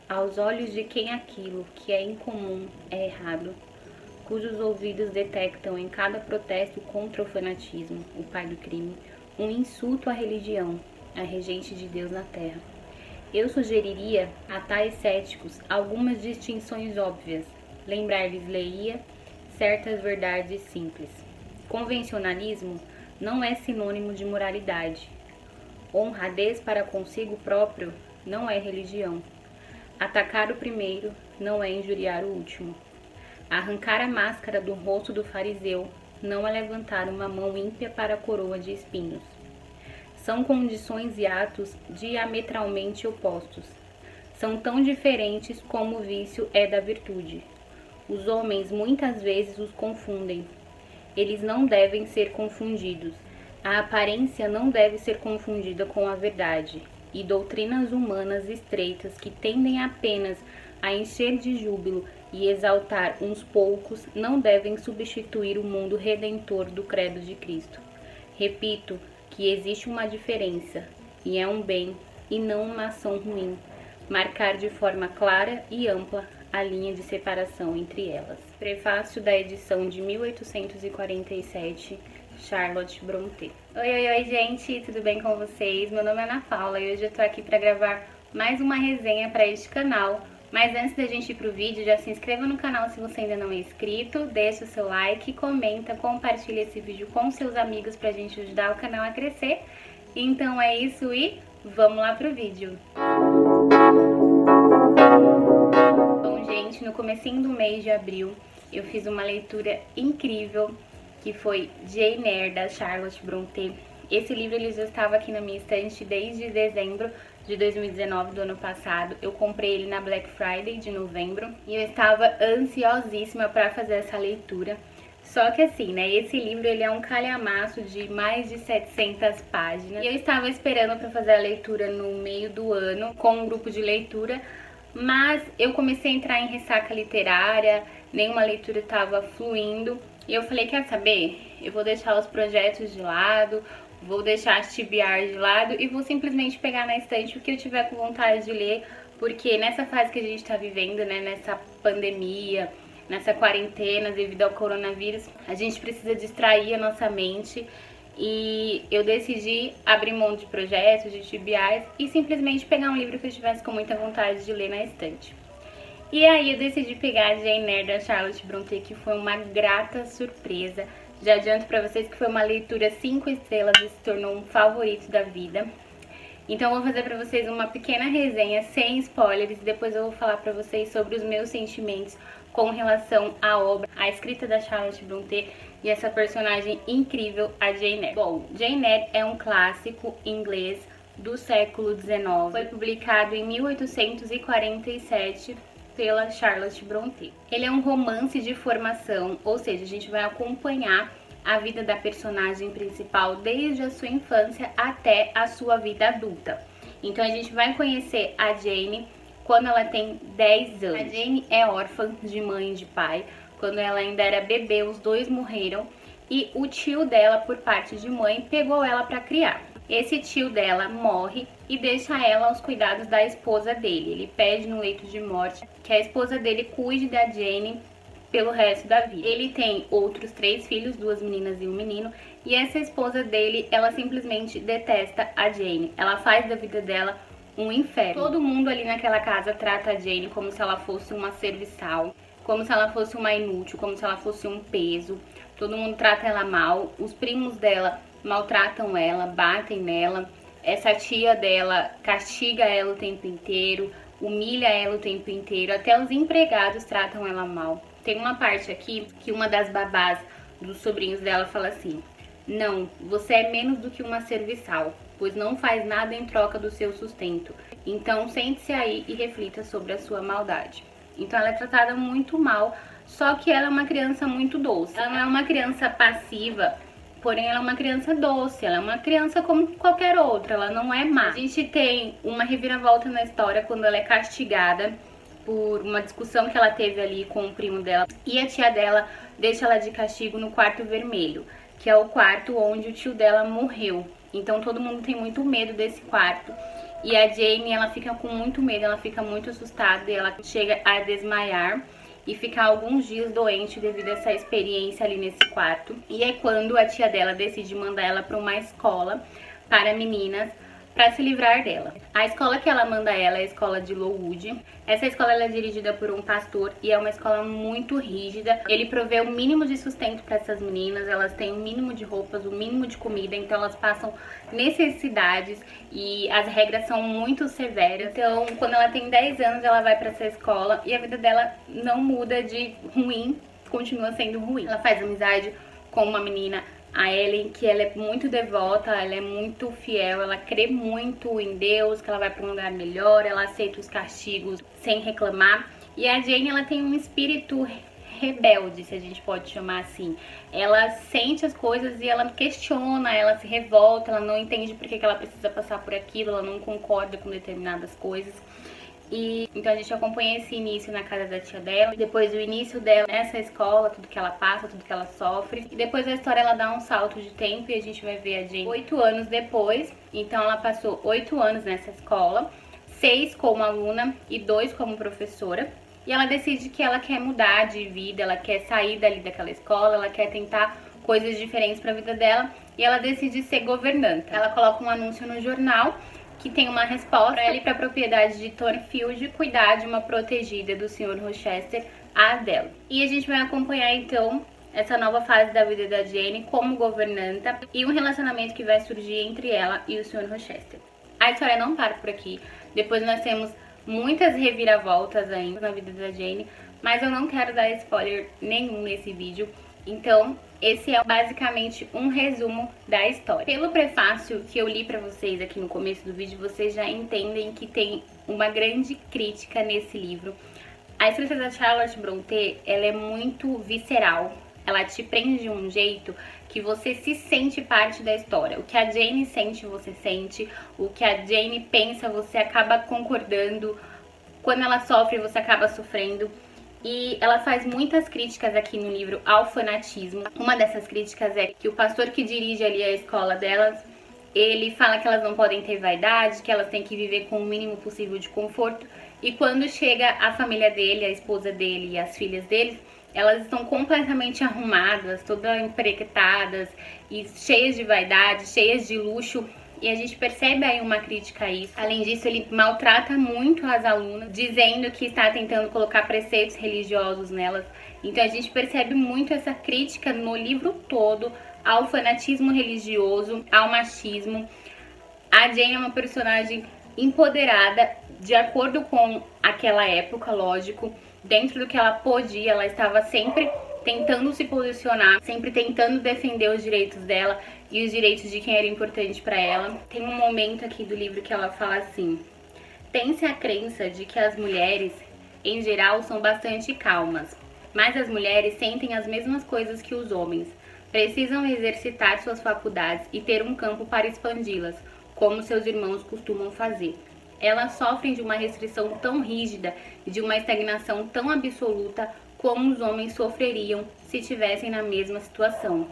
aos olhos de quem aquilo que é incomum é errado, cujos ouvidos detectam em cada protesto contra o fanatismo, o pai do crime, um insulto à religião, a regente de Deus na terra. Eu sugeriria a tais céticos algumas distinções óbvias, lembrar-lhes-leia certas verdades simples. Convencionalismo não é sinônimo de moralidade. Honradez para consigo próprio não é religião. Atacar o primeiro não é injuriar o último. Arrancar a máscara do rosto do fariseu não é levantar uma mão ímpia para a coroa de espinhos. São condições e atos diametralmente opostos. São tão diferentes como o vício é da virtude. Os homens muitas vezes os confundem. Eles não devem ser confundidos. A aparência não deve ser confundida com a verdade. E doutrinas humanas estreitas que tendem apenas a encher de júbilo e exaltar uns poucos não devem substituir o mundo redentor do credo de Cristo. Repito que existe uma diferença, e é um bem e não uma ação ruim, marcar de forma clara e ampla a linha de separação entre elas. Prefácio da edição de 1847, Charlotte Brontë. Oi, gente, tudo bem com vocês? Meu nome é Ana Paula e hoje eu tô aqui para gravar mais uma resenha para este canal. Mas antes da gente ir pro vídeo, já se inscreva no canal se você ainda não é inscrito, deixa o seu like, comenta, compartilha esse vídeo com seus amigos pra gente ajudar o canal a crescer. Então é isso e vamos lá pro vídeo. Bom, gente, no comecinho do mês de abril, eu fiz uma leitura incrível, que foi Jane Eyre, da Charlotte Brontë. Esse livro ele já estava aqui na minha estante desde dezembro de 2019, do ano passado. Eu comprei ele na Black Friday de novembro e eu estava ansiosíssima para fazer essa leitura. Só que assim, né, esse livro ele é um calhamaço de mais de 700 páginas. E eu estava esperando para fazer a leitura no meio do ano com um grupo de leitura, mas eu comecei a entrar em ressaca literária, nenhuma leitura estava fluindo. E eu falei, quer saber? Eu vou deixar os projetos de lado, vou deixar as TBR de lado e vou simplesmente pegar na estante o que eu tiver com vontade de ler, porque nessa fase que a gente tá vivendo, né, nessa pandemia, nessa quarentena devido ao coronavírus, a gente precisa distrair a nossa mente e eu decidi abrir mão de projetos, de TBRs e simplesmente pegar um livro que eu tivesse com muita vontade de ler na estante. E aí eu decidi pegar a Jane Eyre, da Charlotte Brontë, que foi uma grata surpresa. Já adianto pra vocês que foi uma leitura 5 estrelas e se tornou um favorito da vida. Então eu vou fazer pra vocês uma pequena resenha sem spoilers e depois eu vou falar pra vocês sobre os meus sentimentos com relação à obra, à escrita da Charlotte Brontë e essa personagem incrível, a Jane Eyre. Bom, Jane Eyre é um clássico inglês do século XIX. Foi publicado em 1847 pela Charlotte Brontë. Ele é um romance de formação, ou seja, a gente vai acompanhar a vida da personagem principal desde a sua infância até a sua vida adulta. Então a gente vai conhecer a Jane quando ela tem 10 anos. A Jane é órfã de mãe e de pai. Quando ela ainda era bebê, os dois morreram e o tio dela, por parte de mãe, pegou ela para criar. Esse tio dela morre e deixa ela aos cuidados da esposa dele. Ele pede no leito de morte que a esposa dele cuide da Jane pelo resto da vida. Ele tem outros 3 filhos, 2 meninas e um menino, e essa esposa dele, ela simplesmente detesta a Jane. Ela faz da vida dela um inferno. Todo mundo ali naquela casa trata a Jane como se ela fosse uma serviçal, como se ela fosse uma inútil, como se ela fosse um peso. Todo mundo trata ela mal. Os primos dela maltratam ela, batem nela. Essa tia dela castiga ela o tempo inteiro, humilha ela o tempo inteiro, até os empregados tratam ela mal. Tem uma parte aqui que uma das babás dos sobrinhos dela fala assim: não, você é menos do que uma serviçal, pois não faz nada em troca do seu sustento. Então sente-se aí e reflita sobre a sua maldade. Então ela é tratada muito mal, só que ela é uma criança muito doce. Ela não é uma criança passiva, porém ela é uma criança doce, ela é uma criança como qualquer outra, ela não é má. A gente tem uma reviravolta na história quando ela é castigada por uma discussão que ela teve ali com o primo dela. E a tia dela deixa ela de castigo no quarto vermelho, que é o quarto onde o tio dela morreu. Então todo mundo tem muito medo desse quarto. E a Jane, ela fica com muito medo, ela fica muito assustada e ela chega a desmaiar e ficar alguns dias doente devido a essa experiência ali nesse quarto. E é quando a tia dela decide mandar ela para uma escola para meninas, para se livrar dela. A escola que ela manda ela é a escola de Lowood. Essa escola ela é dirigida por um pastor e é uma escola muito rígida. Ele provê o mínimo de sustento para essas meninas, elas têm o mínimo de roupas, o mínimo de comida, então elas passam necessidades e as regras são muito severas. Então, quando ela tem 10 anos, ela vai para essa escola e a vida dela não muda de ruim, continua sendo ruim. Ela faz amizade com uma menina, a Ellen, que ela é muito devota, ela é muito fiel, ela crê muito em Deus, que ela vai para um lugar melhor, ela aceita os castigos sem reclamar. E a Jane, ela tem um espírito rebelde, se a gente pode chamar assim. Ela sente as coisas e ela questiona, ela se revolta, ela não entende por que ela precisa passar por aquilo, ela não concorda com determinadas coisas. E então a gente acompanha esse início na casa da tia dela, depois o início dela nessa escola, tudo que ela passa, tudo que ela sofre. E depois a história ela dá um salto de tempo e a gente vai ver a Jane 8 anos depois. Então ela passou 8 anos nessa escola, 6 como aluna e 2 como professora. E ela decide que ela quer mudar de vida, ela quer sair dali daquela escola, ela quer tentar coisas diferentes para a vida dela. E ela decide ser governanta. Ela coloca um anúncio no jornal que tem uma resposta para ela ir para a propriedade de Thornfield cuidar de uma protegida do Sr. Rochester, a Adele. E a gente vai acompanhar então essa nova fase da vida da Jane como governanta e um relacionamento que vai surgir entre ela e o Sr. Rochester. A história não para por aqui, depois nós temos muitas reviravoltas ainda na vida da Jane, mas eu não quero dar spoiler nenhum nesse vídeo. Então, esse é basicamente um resumo da história. Pelo prefácio que eu li pra vocês aqui no começo do vídeo, vocês já entendem que tem uma grande crítica nesse livro. A escrita da Charlotte Brontë, ela é muito visceral. Ela te prende de um jeito que você se sente parte da história. O que a Jane sente, você sente. O que a Jane pensa, você acaba concordando. Quando ela sofre, você acaba sofrendo. E ela faz muitas críticas aqui no livro ao fanatismo. Uma dessas críticas é que o pastor que dirige ali a escola delas, ele fala que elas não podem ter vaidade, que elas têm que viver com o mínimo possível de conforto. E quando chega a família dele, a esposa dele e as filhas dele, elas estão completamente arrumadas, todas emprequetadas e cheias de vaidade, cheias de luxo. E a gente percebe aí uma crítica a isso. Além disso, ele maltrata muito as alunas, dizendo que está tentando colocar preceitos religiosos nelas. Então a gente percebe muito essa crítica no livro todo ao fanatismo religioso, ao machismo. A Jane é uma personagem empoderada, de acordo com aquela época, lógico. Dentro do que ela podia, ela estava sempre tentando se posicionar, sempre tentando defender os direitos dela e os direitos de quem era importante para ela. Tem um momento aqui do livro que ela fala assim: tem-se a crença de que as mulheres, em geral, são bastante calmas, mas as mulheres sentem as mesmas coisas que os homens. Precisam exercitar suas faculdades e ter um campo para expandi-las, como seus irmãos costumam fazer. Elas sofrem de uma restrição tão rígida e de uma estagnação tão absoluta como os homens sofreriam se estivessem na mesma situação.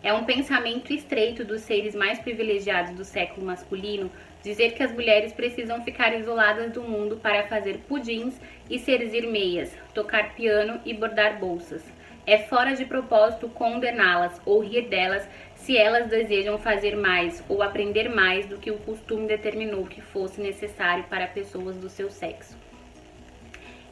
É um pensamento estreito dos seres mais privilegiados do século masculino dizer que as mulheres precisam ficar isoladas do mundo para fazer pudins e serzir meias, tocar piano e bordar bolsas. É fora de propósito condená-las ou rir delas se elas desejam fazer mais ou aprender mais do que o costume determinou que fosse necessário para pessoas do seu sexo.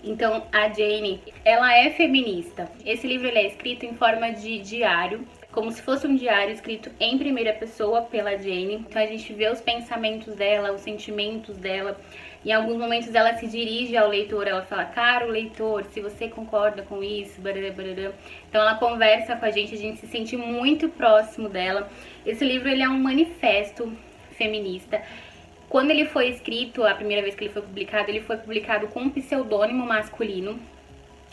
Então, a Jane, ela é feminista. Esse livro ele é escrito em forma de diário, como se fosse um diário escrito em primeira pessoa pela Jane. Então a gente vê os pensamentos dela, os sentimentos dela. Em alguns momentos ela se dirige ao leitor, ela fala: caro leitor, se você concorda com isso, barará, barará. Então ela conversa com a gente se sente muito próximo dela. Esse livro ele é um manifesto feminista. Quando ele foi escrito, a primeira vez que ele foi publicado com um pseudônimo masculino.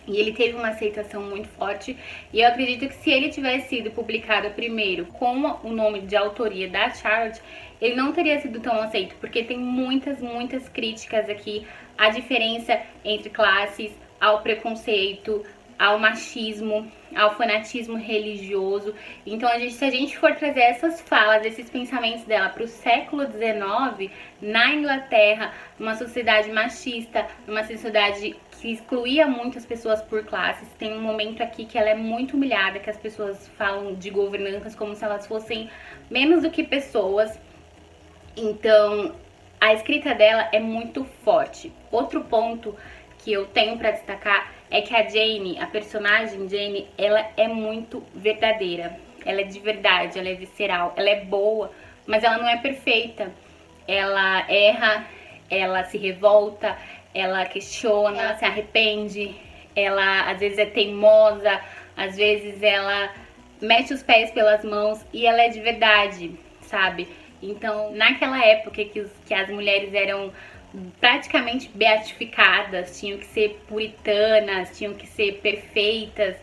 E ele teve uma aceitação muito forte. E eu acredito que se ele tivesse sido publicado primeiro com o nome de autoria da Charlotte, ele não teria sido tão aceito, porque tem muitas críticas aqui à diferença entre classes, ao preconceito, ao machismo, ao fanatismo religioso. Então, se a gente for trazer essas falas, esses pensamentos dela para o século XIX, na Inglaterra, numa sociedade machista, numa sociedade que excluía muitas pessoas por classes, tem um momento aqui que ela é muito humilhada, que as pessoas falam de governantas como se elas fossem menos do que pessoas. Então, a escrita dela é muito forte. Outro ponto que eu tenho para destacar é que a Jane, a personagem Jane, ela é muito verdadeira. Ela é de verdade, ela é visceral, ela é boa, mas ela não é perfeita. Ela erra, ela se revolta, ela questiona, ela se arrepende, ela às vezes é teimosa, às vezes ela mete os pés pelas mãos e ela é de verdade, sabe? Então, naquela época que as mulheres eram praticamente beatificadas, tinham que ser puritanas, tinham que ser perfeitas,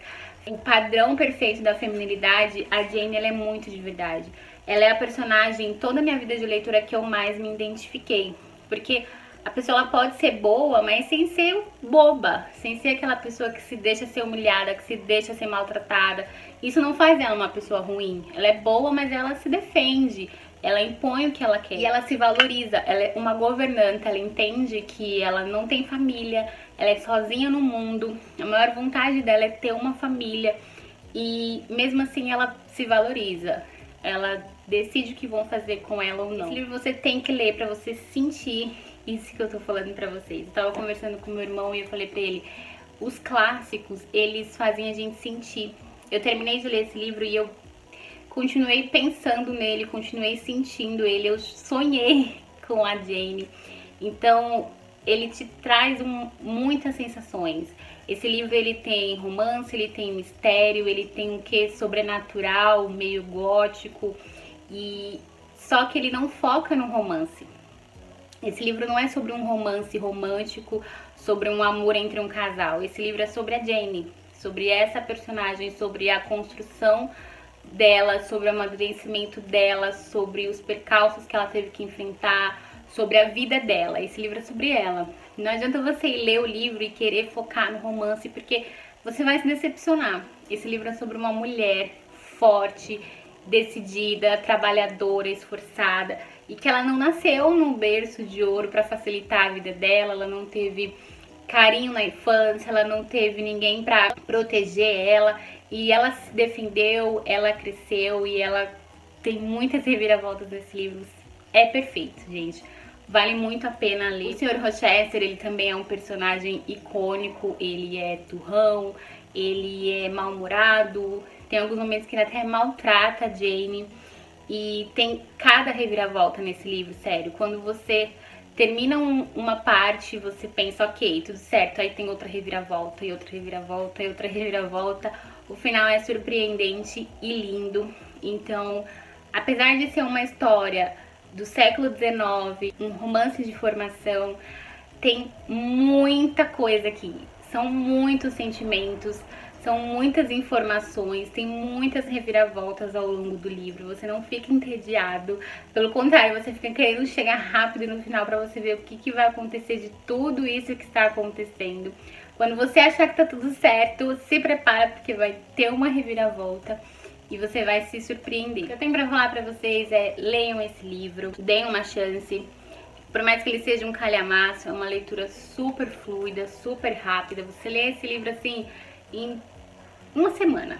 o padrão perfeito da feminilidade, a Jane, ela é muito de verdade. Ela é a personagem, toda a minha vida de leitura, que eu mais me identifiquei. Porque a pessoa ela pode ser boa, mas sem ser boba, sem ser aquela pessoa que se deixa ser humilhada, que se deixa ser maltratada. Isso não faz ela uma pessoa ruim. Ela é boa, mas ela se defende. Ela impõe o que ela quer e ela se valoriza. Ela é uma governanta, ela entende que ela não tem família, ela é sozinha no mundo. A maior vontade dela é ter uma família e mesmo assim ela se valoriza. Ela decide o que vão fazer com ela ou não. Esse livro você tem que ler pra você sentir isso que eu tô falando pra vocês. Eu tava conversando com meu irmão e eu falei pra ele, os clássicos, eles fazem a gente sentir. Eu terminei de ler esse livro e eu continuei pensando nele, continuei sentindo ele, eu sonhei com a Jane. Então, ele te traz muitas sensações. Esse livro, ele tem romance, ele tem mistério, ele tem um quê sobrenatural, meio gótico, e só que ele não foca no romance. Esse livro não é sobre um romance romântico, sobre um amor entre um casal. Esse livro é sobre a Jane, sobre essa personagem, sobre a construção dela, sobre o amadurecimento dela, sobre os percalços que ela teve que enfrentar, sobre a vida dela. Esse livro é sobre ela. Não adianta você ler o livro e querer focar no romance, porque você vai se decepcionar. Esse livro é sobre uma mulher forte, decidida, trabalhadora, esforçada, e que ela não nasceu num berço de ouro para facilitar a vida dela, ela não teve carinho na infância, ela não teve ninguém para proteger ela, e ela se defendeu, ela cresceu e ela tem muitas reviravoltas nesse livro. É perfeito, gente. Vale muito a pena ler. O Sr. Rochester, ele também é um personagem icônico, ele é turrão, ele é mal-humorado, tem alguns momentos que ele até maltrata a Jane, e tem cada reviravolta nesse livro, sério. Quando você termina uma parte, você pensa, ok, tudo certo, aí tem outra reviravolta, e outra reviravolta, e outra reviravolta. O final é surpreendente e lindo. Então, apesar de ser uma história do século XIX, um romance de formação, tem muita coisa aqui. São muitos sentimentos, são muitas informações, tem muitas reviravoltas ao longo do livro. Você não fica entediado, pelo contrário, você fica querendo chegar rápido no final pra você ver o que vai acontecer de tudo isso que está acontecendo. Quando você achar que tá tudo certo, se prepara porque vai ter uma reviravolta e você vai se surpreender. O que eu tenho pra falar pra vocês é, leiam esse livro, deem uma chance. Por mais que ele seja um calhamaço, é uma leitura super fluida, super rápida. Você lê esse livro assim em uma semana,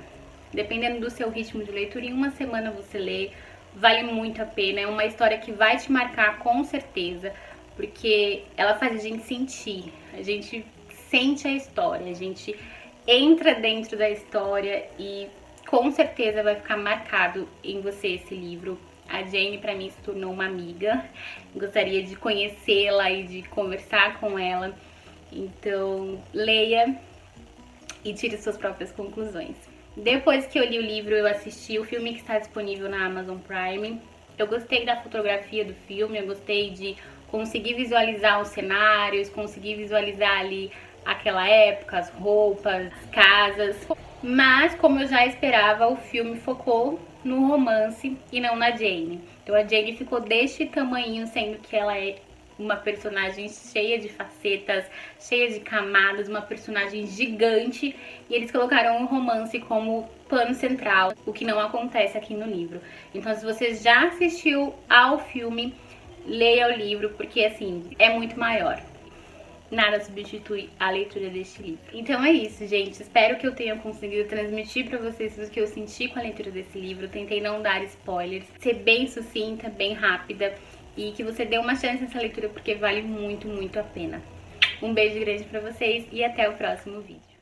dependendo do seu ritmo de leitura, em uma semana você lê, vale muito a pena. É uma história que vai te marcar com certeza, porque ela faz a gente sentir, a gente sente a história, a gente entra dentro da história e com certeza vai ficar marcado em você esse livro. A Jane pra mim se tornou uma amiga, gostaria de conhecê-la e de conversar com ela, então leia e tire suas próprias conclusões. Depois que eu li o livro, eu assisti o filme que está disponível na Amazon Prime. Eu gostei da fotografia do filme, eu gostei de conseguir visualizar os cenários, conseguir visualizar ali aquela época, as roupas, as casas. Mas, como eu já esperava, o filme focou no romance e não na Jane. Então a Jane ficou deste tamanho, sendo que ela é uma personagem cheia de facetas, cheia de camadas, uma personagem gigante, e eles colocaram o romance como plano central, o que não acontece aqui no livro. Então, se você já assistiu ao filme, leia o livro, porque assim, é muito maior. Nada substitui a leitura deste livro. Então é isso, gente. Espero que eu tenha conseguido transmitir pra vocês o que eu senti com a leitura desse livro. Tentei não dar spoilers, ser bem sucinta, bem rápida, e que você dê uma chance nessa leitura porque vale muito, muito a pena. Um beijo grande pra vocês e até o próximo vídeo.